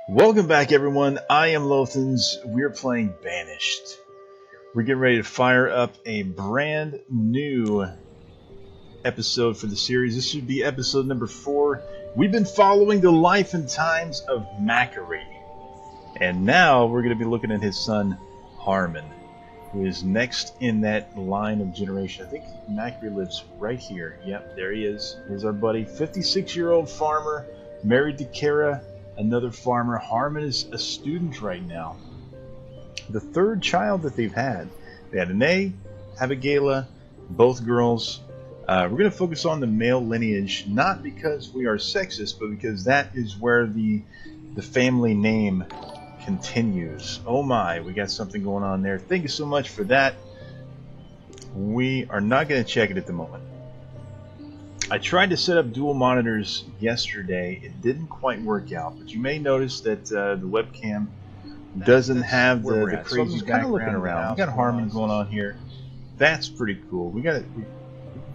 Welcome back, everyone. I am Lothens. We're playing Banished. We're getting ready to fire up a brand new episode for the series. This should be episode number 4. We've been following the life and times of Mackery. And now we're going to be looking at his son, Harmann, who is next in that line of generation. I think Mackery lives right here. Yep, there he is. Here's our buddy, 56-year-old farmer, married to Kara, another farmer. Harmann is a student right now. The third child that they've had. They had Anae, Abigaila, both girls. We're going to focus on the male lineage, not because we are sexist, but because that is where the family name continues. Oh my, we got something going on there. Thank you so much for that. We are not going to check it at the moment. I tried to set up dual monitors yesterday. It didn't quite work out, but you may notice that the webcam doesn't have the crazy background. Kind of looking around. We got Harmann going on here. That's pretty cool. We got to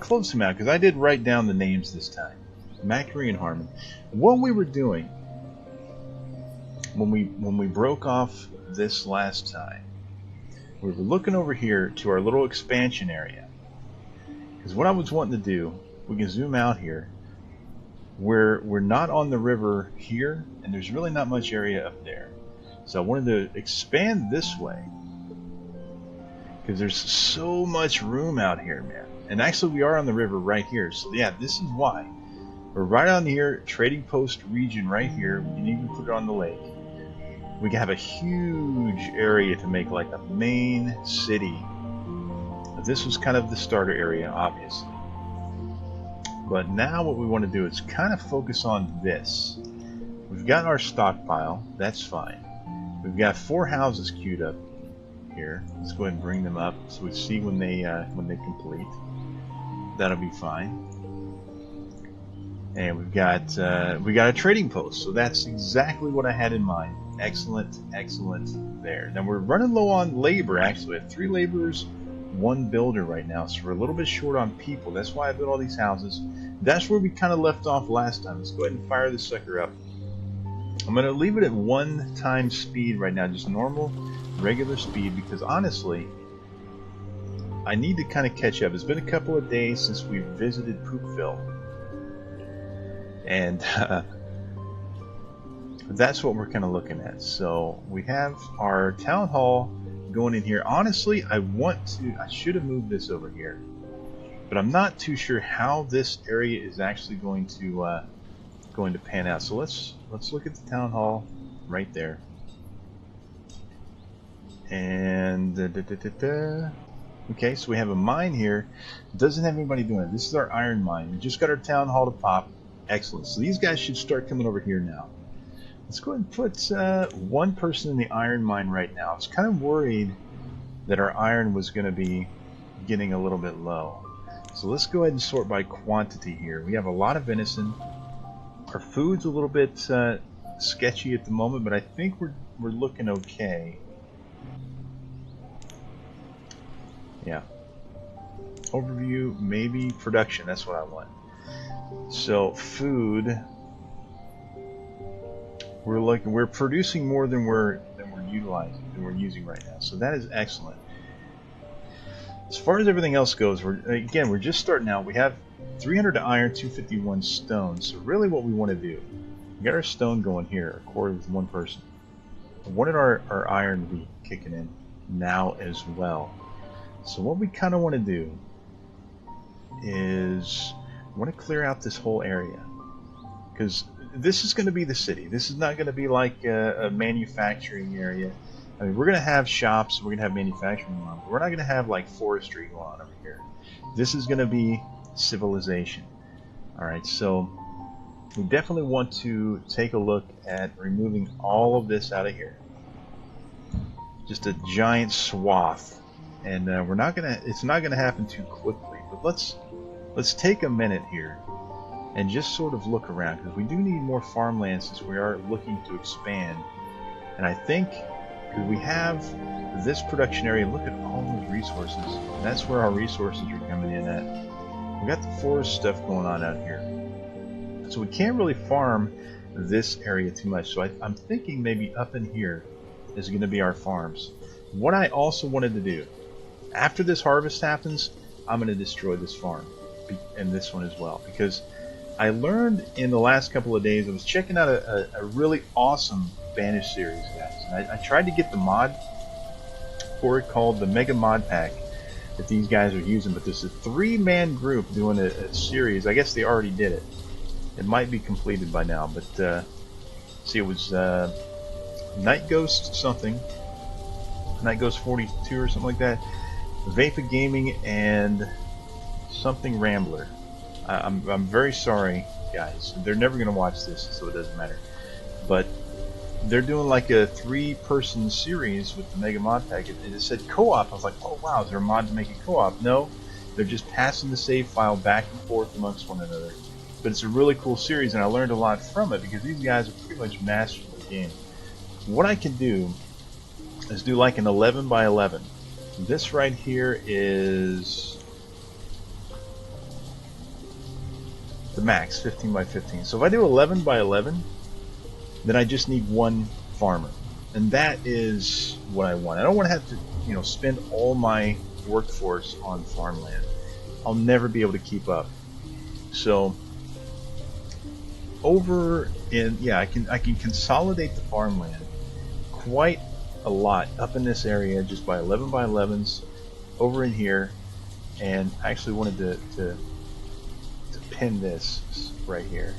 close him out because I did write down the names this time. Mackery and Harmann. What we were doing when we broke off this last time, we were looking over here to our little expansion area. Because what I was wanting to do, we can zoom out here. We're not on the river here, and there's really not much area up there. So I wanted to expand this way because there's so much room out here, man. And actually, we are on the river right here. So yeah, this is why we're right on here, trading post region right here. We can even put it on the lake. We can have a huge area to make like a main city. This was kind of the starter area, obviously. But now what we want to do is kind of focus on this. We've got our stockpile. That's fine. We've got 4 houses queued up here. Let's go ahead and bring them up so we see when they complete. That'll be fine. And we got a trading post. So that's exactly what I had in mind. Excellent, excellent there. Now we're running low on labor. Actually, we have 3 laborers, 1 builder right now, so we're a little bit short on people. That's why I built all these houses. That's where we kind of left off last time. Let's go ahead and fire this sucker up. I'm going to leave it at 1 times speed right now, just normal, regular speed, because honestly, I need to kind of catch up. It's been a couple of days since we visited Poopville, and that's what we're kind of looking at. So we have our town hall going in here. Honestly, I should have moved this over here, but I'm not too sure how this area is actually going to pan out. So let's look at the town hall right there. And okay, so we have a mine here. Doesn't have anybody doing it. This is our iron mine. We just got our town hall to pop. Excellent. So these guys should start coming over here now. Let's go ahead and put 1 person in the iron mine right now. I was kind of worried that our iron was going to be getting a little bit low. So let's go ahead and sort by quantity here. We have a lot of venison. Our food's a little bit sketchy at the moment, but I think we're looking okay. Yeah. Overview, maybe production. That's what I want. So food. We're producing more than we're using right now. So that is excellent. As far as everything else goes, we're just starting out. We have 300 iron, 251 stone. So really what we want to do, we got our stone going here, a quarter with 1 person. I wanted our iron to be kicking in now as well. So what we kind of want to do is want to clear out this whole area, because this is going to be the city. This is not going to be like a manufacturing area. I mean, we're going to have shops, we're going to have manufacturing going on, but we're not going to have like forestry going on over here. This is going to be civilization. Alright, so we definitely want to take a look at removing all of this out of here. Just a giant swath. And it's not gonna happen too quickly, but let's take a minute here and just sort of look around, because we do need more farmland since we are looking to expand. And I think because we have this production area, look at all those resources, and that's where our resources are coming in at. We got the forest stuff going on out here, so we can't really farm this area too much. So I'm thinking maybe up in here is going to be our farms. What I also wanted to do, after this harvest happens, I'm going to destroy this farm and this one as well, because I learned in the last couple of days, I was checking out a really awesome Banished series, guys. And I tried to get the mod for it called the Mega Mod Pack that these guys are using, but there's a 3-man group doing a series. I guess they already did it. It might be completed by now, but see, it was Night Ghost something, Night Ghost 42 or something like that, Vapor Gaming, and something Rambler. I'm very sorry, guys. They're never going to watch this, so it doesn't matter. But they're doing like a 3-person series with the Mega Mod Pack. It said co-op. I was like, oh wow, is there a mod to make it co-op? No, they're just passing the save file back and forth amongst one another. But it's a really cool series, and I learned a lot from it because these guys are pretty much masters of the game. What I can do is do like an 11 by 11. This right here is the max, 15 by 15. So if I do 11 by 11, then I just need 1 farmer, and that is what I want. I don't want to have to, you know, spend all my workforce on farmland. I'll never be able to keep up. So over in, yeah, I can consolidate the farmland quite a lot up in this area just by 11 by 11s over in here, and I actually wanted to pin this right here.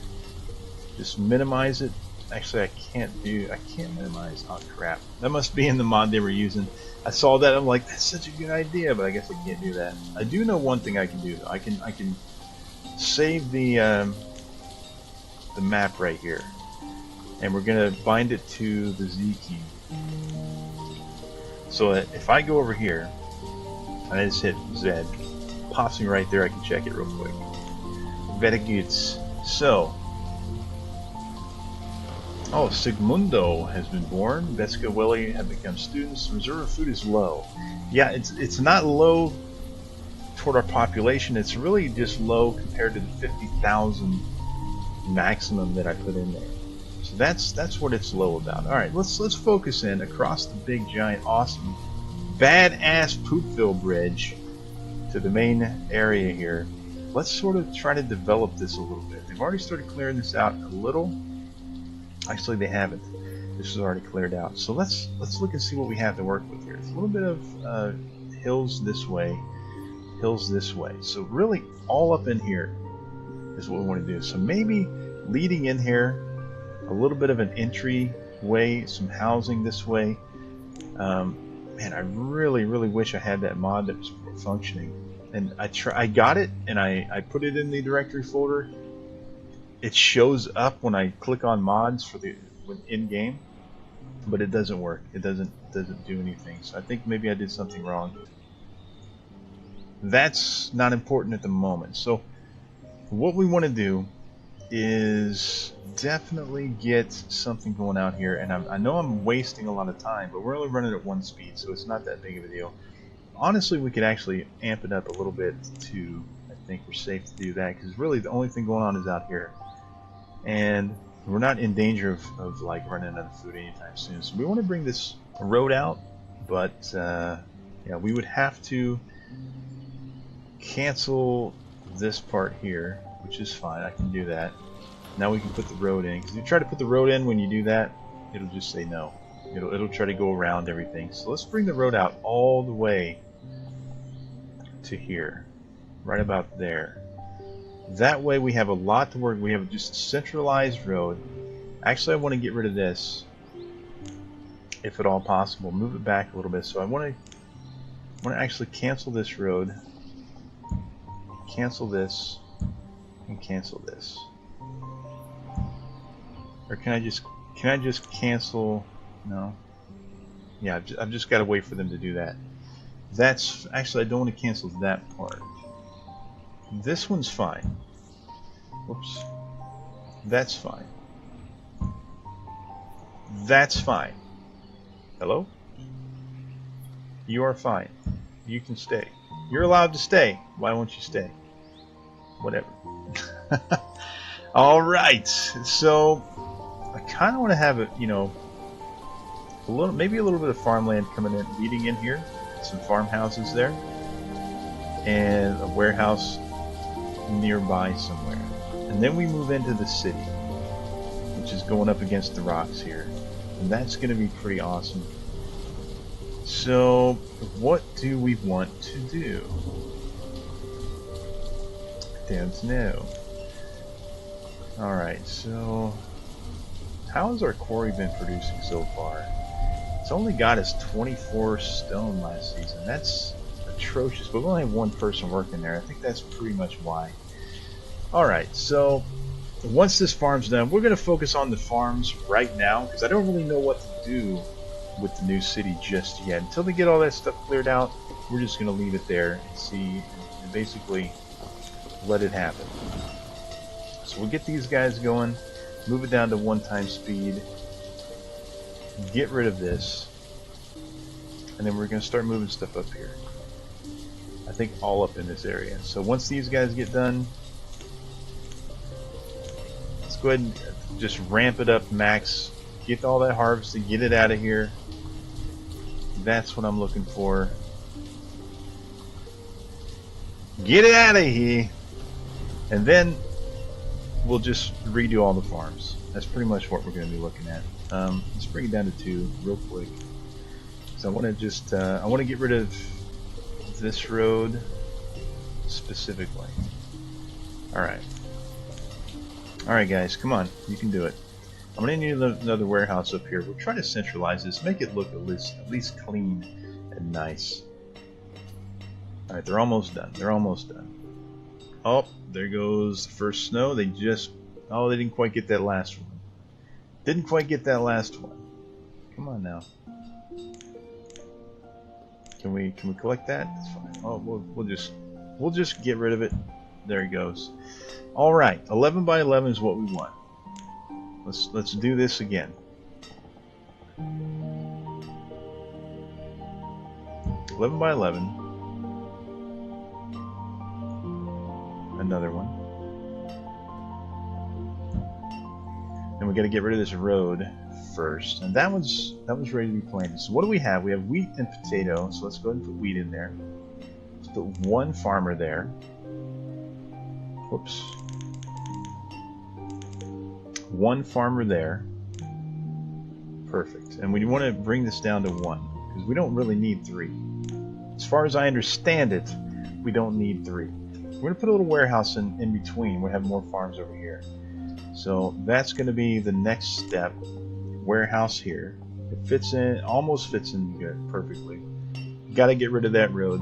Just minimize it. Actually, I can't minimize. Oh crap! That must be in the mod they were using. I saw that. I'm like, that's such a good idea, but I guess I can't do that. I do know one thing I can do though. I can save the map right here, and we're gonna bind it to the Z key. So that if I go over here, and I just hit Z, pops me right there. I can check it real quick. Very good. So. Oh, Sigmundo has been born. Beska and Willie have become students. Reserve of food is low. Yeah, it's not low toward our population. It's really just low compared to the 50,000 maximum that I put in there. So that's what it's low about. All right, let's focus in across the big, giant, awesome, badass Poopville Bridge to the main area here. Let's sort of try to develop this a little bit. They've already started clearing this out a little. Actually, they haven't. This is already cleared out. So let's look and see what we have to work with here. It's a little bit of hills this way, hills this way. So really, all up in here is what we want to do. So maybe leading in here, a little bit of an entry way, some housing this way. Man, I really wish I had that mod that was functioning. And I got it, and I put it in the directory folder. It shows up when I click on mods for the in game, but it doesn't work. It doesn't do anything. So I think maybe I did something wrong. That's not important at the moment. So what we want to do is definitely get something going out here, and I know I'm wasting a lot of time, but we're only running at 1 speed, so it's not that big of a deal. Honestly, we could actually amp it up a little bit to, I think we're safe to do that, because really the only thing going on is out here. And we're not in danger of like running out of food anytime soon. So we want to bring this road out, but yeah, we would have to cancel this part here, which is fine. I can do that. Now we can put the road in, because if you try to put the road in when you do that, it'll just say no. It'll try to go around everything. So let's bring the road out all the way to here, right about there. That way we have a lot to work. We have just a centralized road. Actually, I want to get rid of this, if at all possible. Move it back a little bit. So I want to actually cancel this road, cancel this, and cancel this. Or can I just cancel? No. Yeah, I've just got to wait for them to do that. That's actually, I don't want to cancel that part. This one's fine. Whoops. That's fine. That's fine. Hello? You are fine. You can stay. You're allowed to stay. Why won't you stay? Whatever. Alright. So, I kind of want to have it, you know, a little, maybe a little bit of farmland coming in, leading in here, some farmhouses there, and a warehouse nearby somewhere. And then we move into the city, which is going up against the rocks here. And that's going to be pretty awesome. So, what do we want to do? Don't know. Alright, so how has our quarry been producing so far? It's only got us 24 stone last season. That's atrocious, but we only have one person working there. I think that's pretty much why. Alright, so once this farm's done, we're going to focus on the farms right now, because I don't really know what to do with the new city just yet. Until they get all that stuff cleared out, we're just going to leave it there and see, and basically let it happen. So we'll get these guys going, move it down to 1x speed, get rid of this, and then we're going to start moving stuff up here. I think all up in this area. So once these guys get done, let's go ahead and just ramp it up max, get all that harvested, get it out of here. That's what I'm looking for. Get it out of here! And then we'll just redo all the farms. That's pretty much what we're going to be looking at. Let's bring it down to 2 real quick. So I want to just I want to get rid of this road specifically. Alright, guys, come on, you can do it. I'm going to need another warehouse up here. We'll try to centralize this, make it look at least clean and nice. Alright, they're almost done. They're almost done. Oh, there goes the first snow. They didn't quite get that last one. Didn't quite get that last one. Come on now. Can we collect that? That's fine. Oh, we'll just get rid of it. There he goes. All right, 11 by 11 is what we want. Let's do this again. 11 by 11. Another one. And we got to get rid of this road first, and that was ready to be planted. So what do we have? We have wheat and potato. So let's go ahead and put wheat in there. Let's put one farmer there. Whoops. One farmer there. Perfect. And we want to bring this down to 1 because we don't really need 3. As far as I understand it, we don't need 3. We're going to put a little warehouse in between. We'll have more farms over here. So that's going to be the next step. Warehouse here. It fits in, almost fits in good, perfectly. Got to get rid of that road.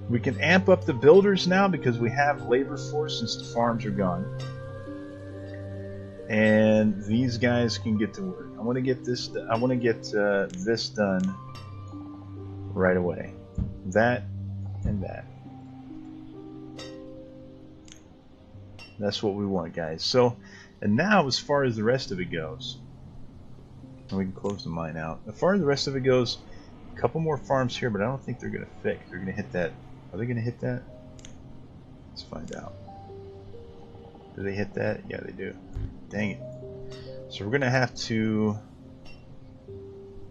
We can amp up the builders now because we have labor force since the farms are gone. And these guys can get to work. I want to get this. I want to get this done right away. That and that. That's what we want, guys. So, and now as far as the rest of it goes, and we can close the mine out. As far as the rest of it goes, a couple more farms here, but I don't think they're going to fit. They're going to hit that. Are they going to hit that? Let's find out. Do they hit that? Yeah, they do. Dang it. So we're going to have to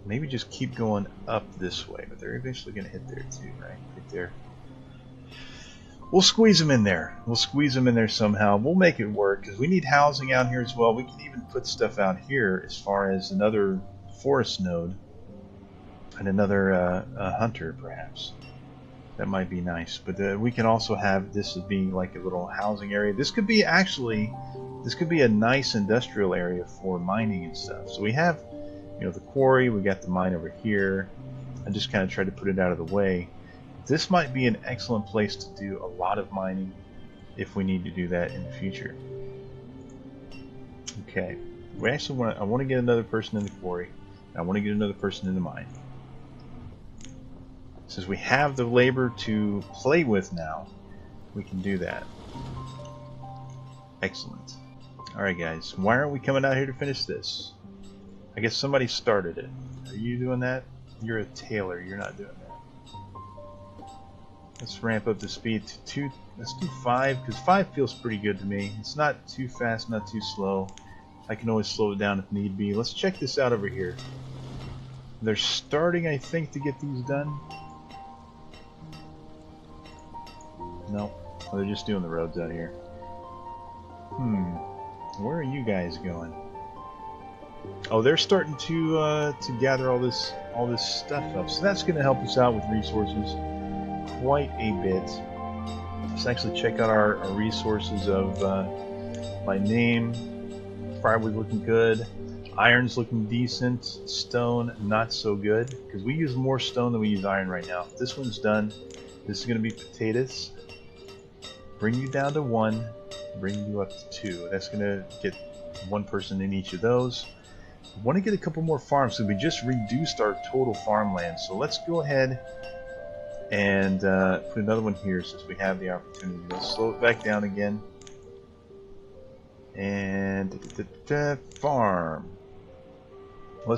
maybe just keep going up this way, but they're eventually going to hit there too, right? Right there. We'll squeeze them in there. We'll squeeze them in there somehow. We'll make it work because we need housing out here as well. We can even put stuff out here as far as another forest node and another hunter, perhaps. That might be nice. But we can also have this as being like a little housing area. This could be actually, this could be a nice industrial area for mining and stuff. So we have, you know, the quarry. We got the mine over here. I just kind of tried to put it out of the way. This might be an excellent place to do a lot of mining if we need to do that in the future. Okay, we actually want. I want to get another person in the quarry. I want to get another person in the mine. Since we have the labor to play with now, we can do that. Excellent. All right, guys. Why aren't we coming out here to finish this? I guess somebody started it. Are you doing that? You're a tailor. You're not doing that. Let's ramp up the speed to 2. Let's do 5, because 5 feels pretty good to me. It's not too fast, not too slow. I can always slow it down if need be. Let's check this out over here. They're starting, I think, to get these done. No, they're just doing the roads out here. Where are you guys going? Oh, they're starting to gather all this stuff up. So that's going to help us out with resources quite a bit. Let's actually check out our resources of by name. Firewood looking good. Iron's looking decent. Stone not so good because we use more stone than we use iron right now. This one's done. This is going to be potatoes. Bring you down to 1. Bring you up to 2. That's going to get 1 person in each of those. I want to get a couple more farms, so we just reduced our total farmland. So let's go ahead and put another one here since we have the opportunity. Let's slow it back down again. And farm. We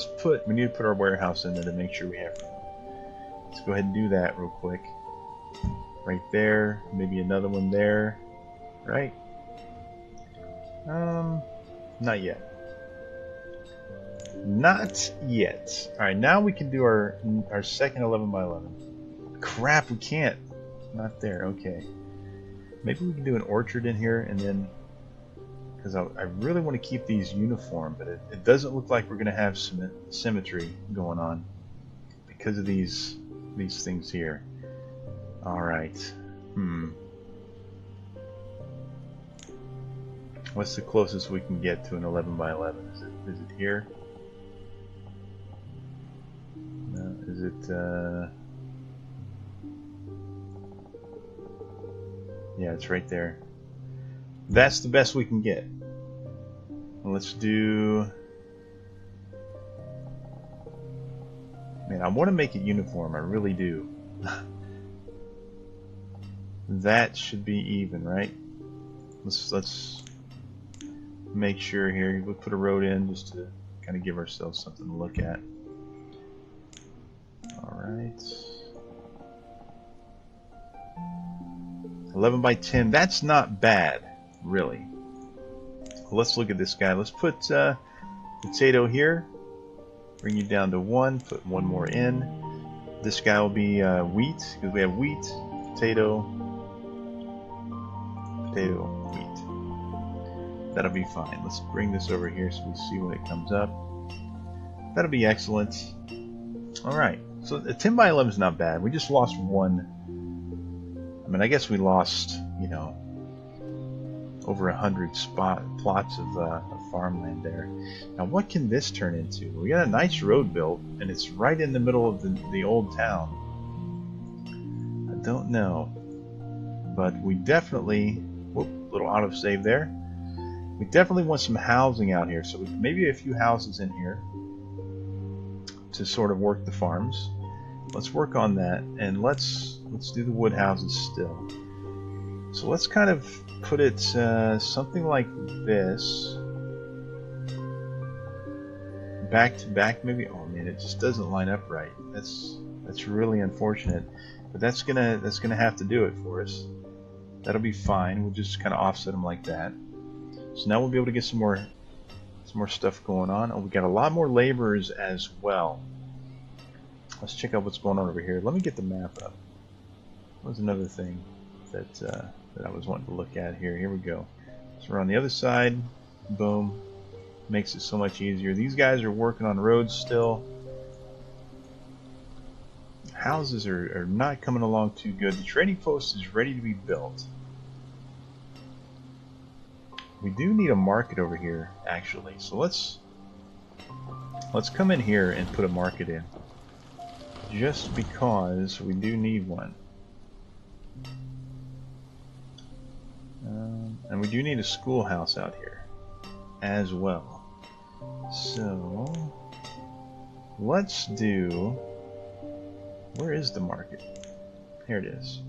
need to put our warehouse in there to make sure we have room. Let's go ahead and do that real quick. Right there, maybe another one there. Right? Not yet. Not yet. Alright, now we can do our second 11 by 11. Crap, we can't. Not there, okay. Maybe we can do an orchard in here and then, because I really want to keep these uniform, but it doesn't look like we're going to have symmetry going on because of these things here. Alright. What's the closest we can get to an 11 by 11? Is it here? No, is it yeah, it's right there. That's the best we can get. Let's do... Man, I want to make it uniform, I really do. That should be even, right? Let's make sure here. We'll put a road in just to kind of give ourselves something to look at. Alright. 11 by 10, that's not bad, really. Let's look at this guy. Let's put potato here. Bring you down to 1. Put 1 more in. This guy will be wheat, because we have wheat, potato, wheat. That'll be fine. Let's bring this over here so we see when it comes up. That'll be excellent. Alright, so a 10 by 11 is not bad. We just lost 1. I mean, I guess we lost, you know, over 100 plots of farmland there. Now, what can this turn into? We got a nice road built, and it's right in the middle of the old town. I don't know, but we definitely, whoop, little autosave there. We definitely want some housing out here, so maybe a few houses in here to sort of work the farms. Let's work on that, and let's do the wood houses still. So let's kind of put it something like this, back to back maybe. Oh man, it just doesn't line up right. That's really unfortunate, but that's gonna have to do it for us. That'll be fine. We'll just kind of offset them like that. So now we'll be able to get some more stuff going on. Oh, we got a lot more laborers as well. Let's check out what's going on over here. Let me get the map up. That was another thing that I was wanting to look at here. Here we go. So we're on the other side. Boom. Makes it so much easier. These guys are working on roads still. Houses are not coming along too good. The trading post is ready to be built. We do need a market over here, actually. So let's come in here and put a market in. Just because we do need one. And we do need a schoolhouse out here as well. So let's do... Where is the market? Here it is.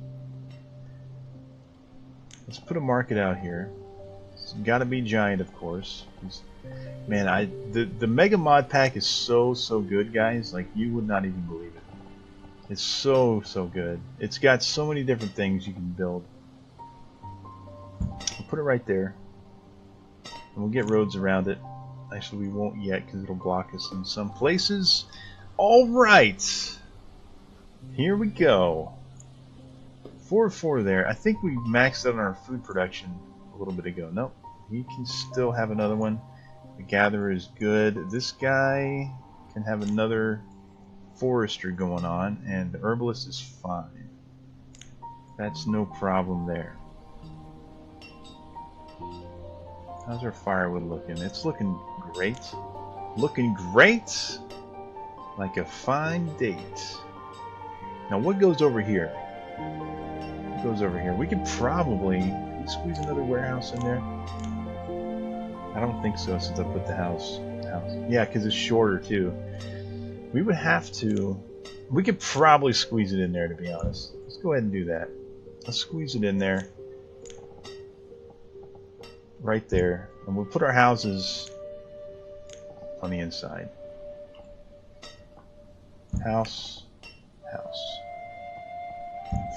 Let's put a market out here. It's got to be giant, of course. Man, the Mega Mod Pack is so good, guys. Like, you would not even believe it. It's so good. It's got so many different things you can build. We'll put it right there, and we'll get roads around it. Actually, we won't yet because it'll block us in some places. All right, here we go. 4 there. I think we maxed out on our food production a little bit ago. Nope, he can still have another one. The gatherer is good. This guy can have another forester going on, and the herbalist is fine. That's no problem there. How's our firewood looking? It's looking great. Looking great, like a fine date. Now what goes over here? What goes over here? We could probably, can we squeeze another warehouse in there? I don't think so, since I put the house. Yeah, because it's shorter too. We would have to. We could probably squeeze it in there, to be honest. Let's go ahead and do that. Let's squeeze it in there. Right there. And we'll put our houses on the inside. House. House.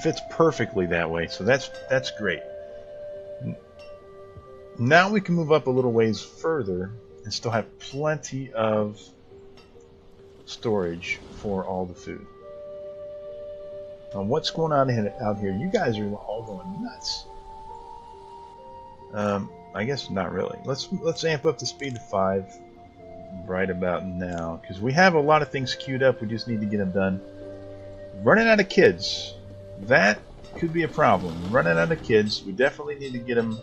Fits perfectly that way, so that's great. Now we can move up a little ways further and still have plenty of storage for all the food. Now what's going on out here? You guys are all going nuts. I guess not really. Let's amp up the speed to 5 right about now, because we have a lot of things queued up. We just need to get them done. Running out of kids, that could be a problem. Running out of kids, we definitely need to get them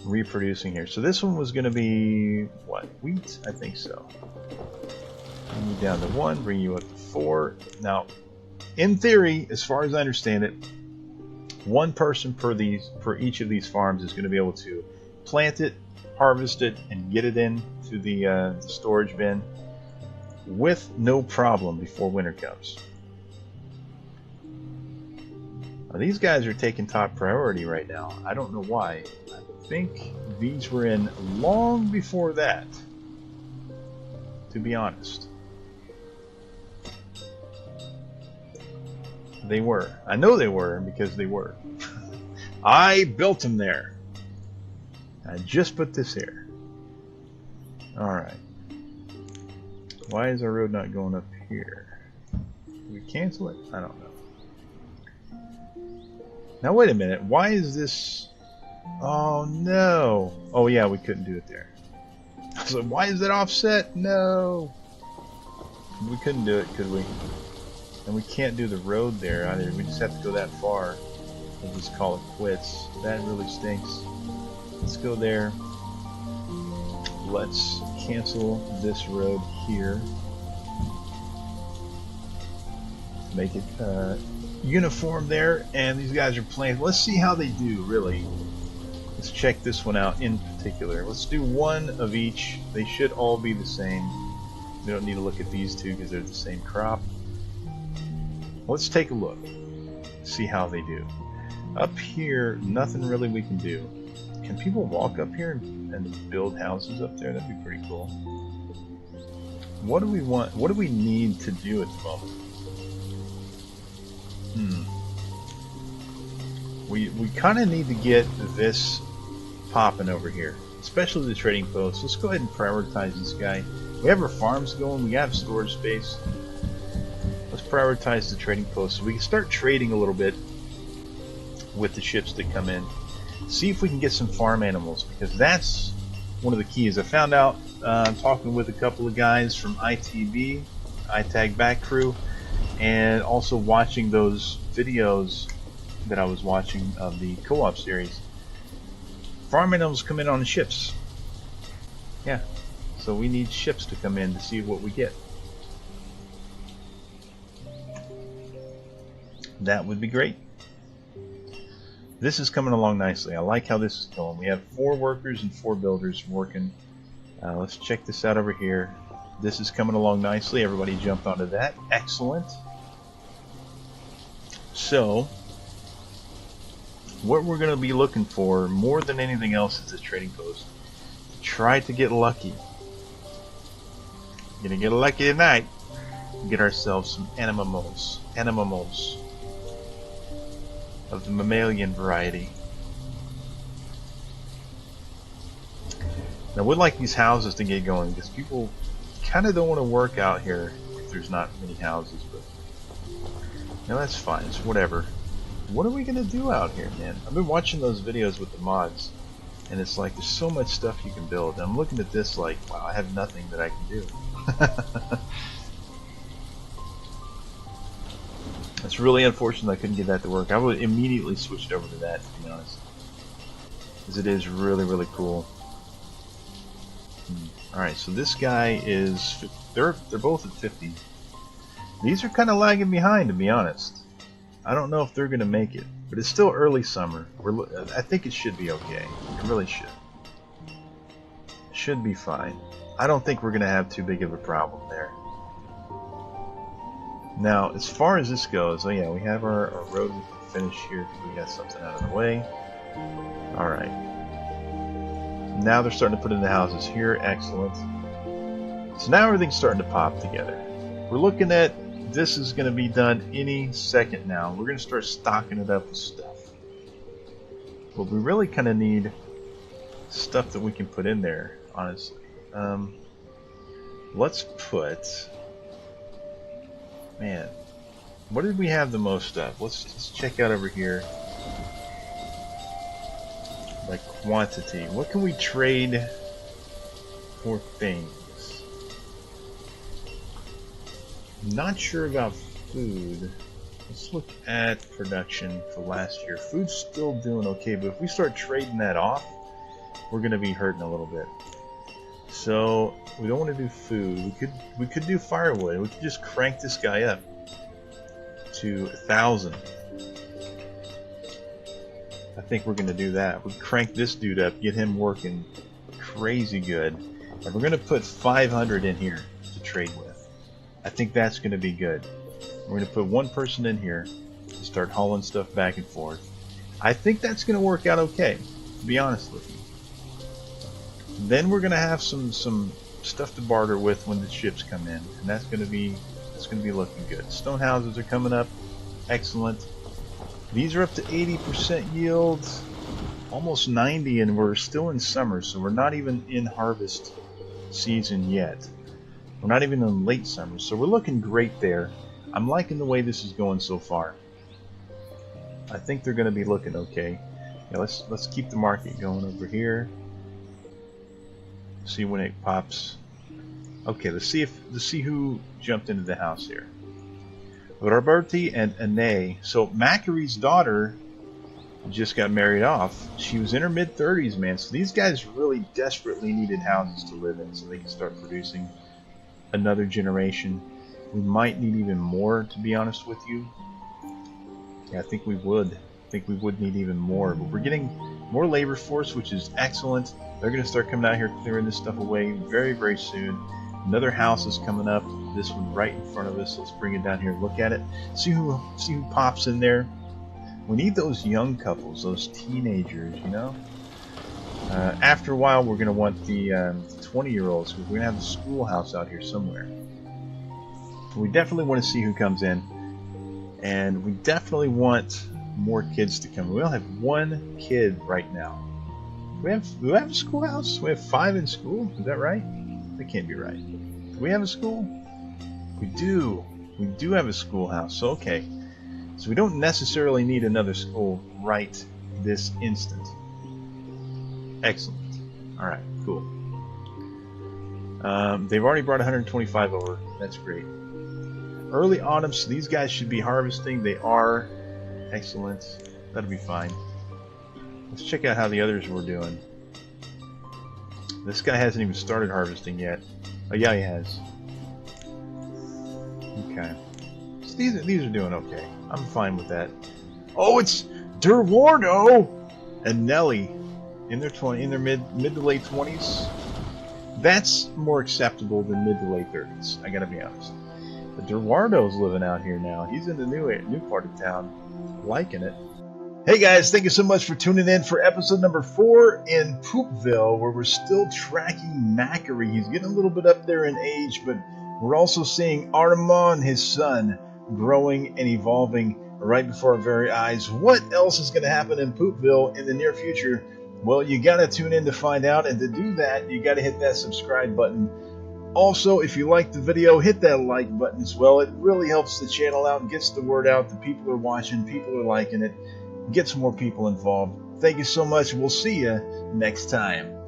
reproducing here. So this one was going to be what, wheat? I think so. Bring you down to 1, bring you up to 4. Now, in theory, as far as I understand it, one person per each of these farms is going to be able to plant it, harvest it, and get it into the storage bin with no problem before winter comes. Now, these guys are taking top priority right now. I don't know why. I think these were in long before that, to be honest. They were. I know they were because they were. I built them there. I just put this here. Alright. Why is our road not going up here? Did we cancel it? I don't know. Now wait a minute. Why is this... Oh no. Oh yeah, we couldn't do it there. So why is that offset? No. We couldn't do it, could we? And we can't do the road there either. We just have to go that far. We'll just call it quits. That really stinks. Let's go there. Let's cancel this road here. Make it uniform there. And these guys are playing. Let's see how they do, really. Let's check this one out in particular. Let's do one of each. They should all be the same. We don't need to look at these two because they're the same crop. Let's take a look. See how they do. Up here, nothing really we can do. Can people walk up here and build houses up there? That'd be pretty cool. What do we want? What do we need to do at the moment? We kind of need to get this popping over here, especially the trading post. Let's go ahead and prioritize this guy. We have our farms going. We have storage space. Let's prioritize the trading post so we can start trading a little bit with the ships that come in. See if we can get some farm animals, because that's one of the keys. I found out talking with a couple of guys from ITB, iTag Back Crew, and also watching those videos that I was watching of the co-op series. Farm animals come in on the ships. Yeah, so we need ships to come in to see what we get. That would be great. This is coming along nicely. I like how this is going. We have 4 workers and 4 builders working. Let's check this out over here. This is coming along nicely. Everybody jumped onto that. Excellent. So, what we're going to be looking for more than anything else is this trading post. Try to get lucky. Gonna get lucky tonight. Get ourselves some animals of the mammalian variety. Now, I would like these houses to get going because people kind of don't want to work out here if there's not many houses, but no, that's fine. It's whatever. What are we gonna do out here, man? I've been watching those videos with the mods, and it's like there's so much stuff you can build. And I'm looking at this like, wow, I have nothing that I can do. It's really unfortunate I couldn't get that to work. I would immediately switch over to that, to be honest, because it is really, really cool. Alright, so this guy is... They're both at 50. These are kind of lagging behind, to be honest. I don't know if they're going to make it, but it's still early summer. I think it should be okay. It really should. It should be fine. I don't think we're going to have too big of a problem there. Now, as far as this goes, oh yeah, we have our road finish here. We got something out of the way. Alright. Now they're starting to put in the houses here. Excellent. So now everything's starting to pop together. We're looking at this is going to be done any second now. We're going to start stocking it up with stuff. But we really kind of need stuff that we can put in there, honestly. Let's put... Man, what did we have the most of? Let's check out over here. Like quantity. What can we trade for things? Not sure about food. Let's look at production for last year. Food's still doing okay, but if we start trading that off, we're going to be hurting a little bit. So we don't want to do food. We could do firewood. We could just crank this guy up to 1,000. I think we're going to do that. We crank this dude up, get him working crazy good, and we're going to put 500 in here to trade with. I think that's going to be good. We're going to put one person in here to start hauling stuff back and forth. I think that's going to work out okay, to be honest with you. Then we're going to have some stuff to barter with when the ships come in, and that's going to be looking good. Stone houses are coming up, excellent. These are up to 80% yield, almost 90, and we're still in summer, so we're not even in harvest season yet. We're not even in late summer, so we're looking great there. I'm liking the way this is going so far. I think they're going to be looking okay. Yeah, let's keep the market going over here. See when it pops. Okay, let's see who jumped into the house here. Roberti and Ane. So Mackery's daughter just got married off. She was in her mid-30s, man. So these guys really desperately needed houses to live in so they can start producing another generation. We might need even more, to be honest with you. Yeah, I think we would. I think we would need even more. But we're getting more labor force, which is excellent. They're going to start coming out here clearing this stuff away very, very soon. Another house is coming up. This one right in front of us. Let's bring it down here and look at it. See who pops in there. We need those young couples, those teenagers, you know. After a while, we're going to want the 20-year-olds because we're going to have the schoolhouse out here somewhere. We definitely want to see who comes in, and we definitely want more kids to come. We only have one kid right now. Do we have a schoolhouse? We have 5 in school. Is that right? That can't be right. Do we have a school? We do. We do have a schoolhouse. So okay. So we don't necessarily need another school right this instant. Excellent. All right. Cool. They've already brought 125 over. That's great. Early autumn. So these guys should be harvesting. They are. Excellent. That'll be fine. Let's check out how the others were doing. This guy hasn't even started harvesting yet. Oh yeah, he has. Okay. So these are doing okay. I'm fine with that. Oh, it's Durwardo and Nelly in their mid to late 20s. That's more acceptable than mid to late 30s. I gotta be honest. But Durwardo's living out here now. He's in the new part of town, liking it. Hey guys, thank you so much for tuning in for episode number 4 in Poopville, where we're still tracking Mackery. He's getting a little bit up there in age, but We're also seeing Harmann, his son, growing and evolving right before our very eyes. What else is going to happen in Poopville in the near future? Well, you got to tune in to find out, and to do that, you got to hit that subscribe button. Also, if you liked the video, hit that like button as well. It really helps the channel out and gets the word out. The people are watching, people are liking it, gets more people involved. Thank you so much. We'll see you next time.